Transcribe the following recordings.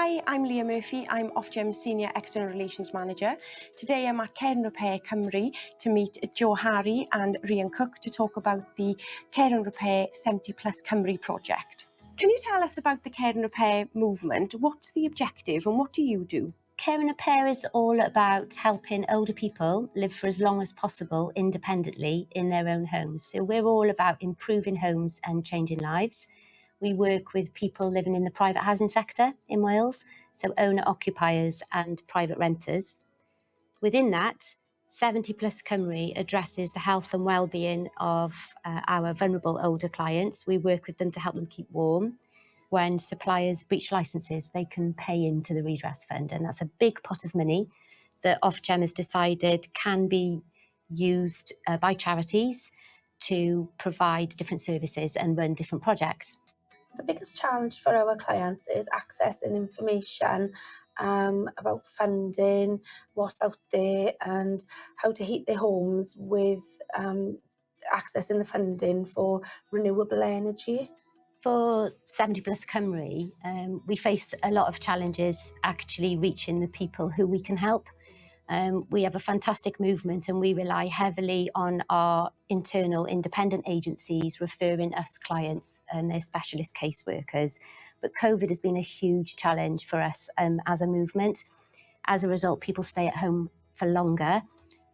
Hi, I'm Leah Murphy. I'm Ofgem Senior External Relations Manager. Today I'm at Care and Repair Cymru to meet Joe Harry and Rhian Cook to talk about the Care and Repair 70 Plus Cymru project. Can you tell us about the Care and Repair movement? What's the objective and what do you do? Care and Repair is all about helping older people live for as long as possible independently in their own homes. So we're all about improving homes and changing lives. We work with people living in the private housing sector in Wales, so owner-occupiers and private renters. Within that, 70 Plus Cymru addresses the health and well-being of our vulnerable older clients. We work with them to help them keep warm. When suppliers breach licences, they can pay into the redress fund, and that's a big pot of money that Ofgem has decided can be used by charities to provide different services and run different projects. The biggest challenge for our clients is accessing information about funding, what's out there and how to heat their homes with accessing the funding for renewable energy. For 70 Plus Cymru, we face a lot of challenges actually reaching the people who we can help. We have a fantastic movement and we rely heavily on our internal independent agencies referring us clients and their specialist caseworkers. But COVID has been a huge challenge for us as a movement. As a result, people stay at home for longer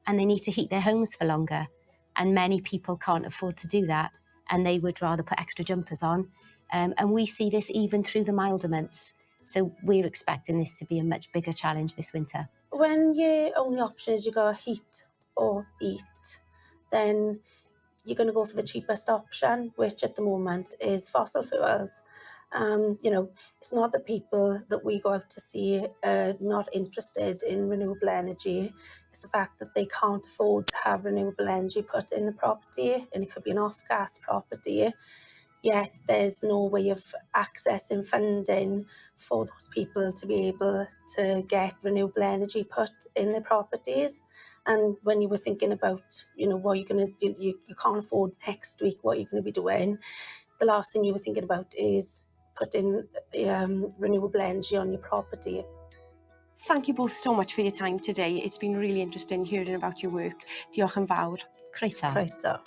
and they need to heat their homes for longer. And many people can't afford to do that and they would rather put extra jumpers on. And we see this even through the milder months. So we're expecting this to be a much bigger challenge this winter. When your only option is you go heat or eat, then you're going to go for the cheapest option, which at the moment is fossil fuels. It's not that people that we go out to see are not interested in renewable energy. It's the fact that they can't afford to have renewable energy put in the property, and it could be an off-gas property. Yet there's no way of accessing funding for those people to be able to get renewable energy put in their properties. And when you were thinking about, what you're going to do, you can't afford next week what you're going to be doing. The last thing you were thinking about is putting renewable energy on your property. Thank you both so much for your time today. It's been really interesting hearing about your work. Diolch yn fawr. Croeso. Croeso.